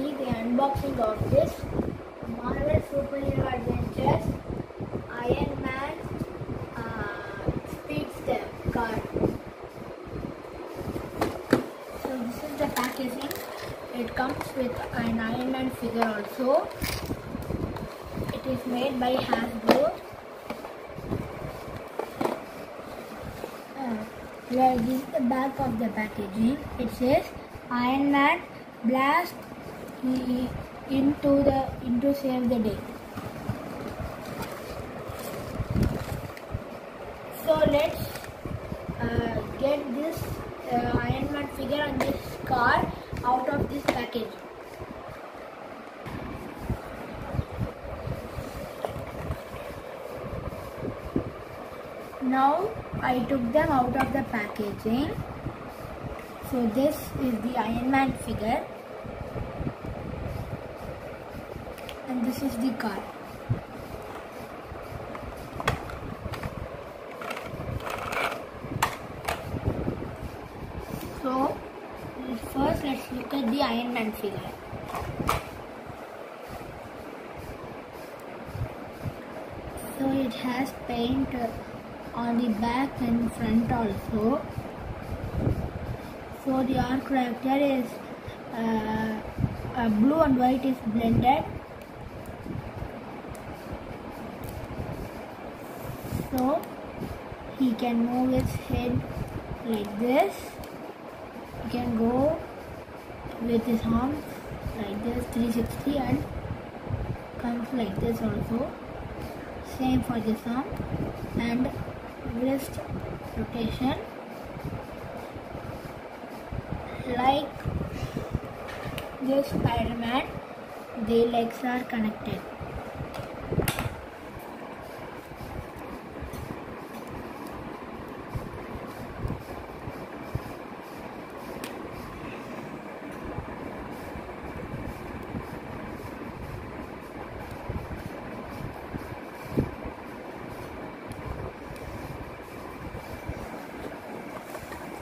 see the unboxing of this Marvel Superhero Adventures Iron Man Speedster car. So this is the packaging. It comes with an Iron Man figure also. It is made by Hasbro. Here is the back of the packaging. It says Iron Man blast into save the day. So let's get this Iron Man figure and this car out of this package. Now I took them out of the packaging. So this is the Iron Man figure and this is the car. So first let's look at the Iron Man figure. So it has paint on the back and front also. So the arm character is blue and white is blended. So he can move his head like this. He can go with his arms like this 360 and comes like this also. Same for this arm and wrist rotation. Like this Spider-Man, the legs are connected.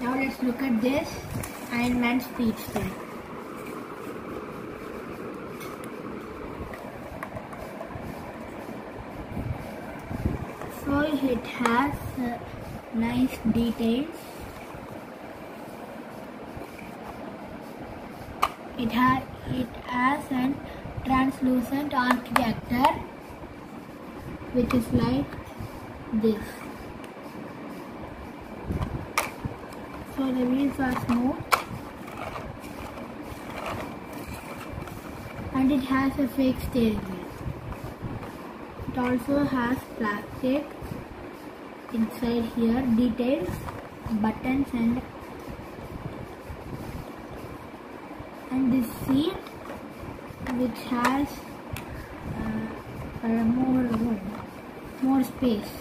Now let's look at this Iron Man Speedster. So it has nice details. It has an translucent arc reactor which is like this. So the wheels are smooth and it has a fake steering wheel. It also has plastic inside here, details, buttons and this seat which has more room, more space,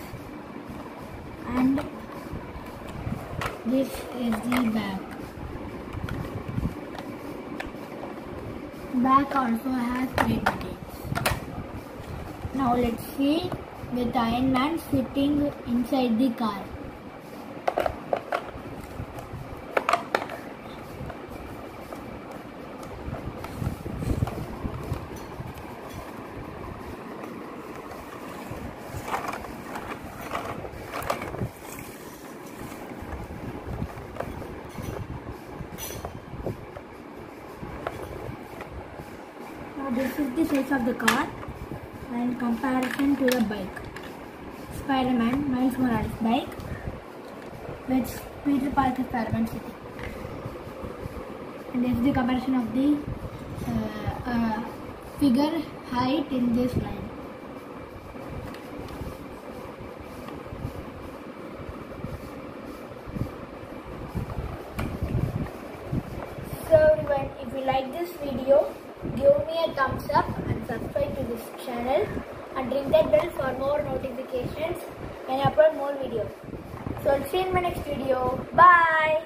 and this is the back. Back also has great details. Now let's see with Iron Man sitting inside the car. This is the size of the car and comparison to the bike. Spider-Man, Miles Morales bike with Peter Parker Spider-Man sitting. And this is the comparison of the figure height in this line. So everyone, if you like this video, give me a thumbs up and subscribe to this channel and ring that bell for more notifications when I upload more videos. So I'll see you in my next video. Bye!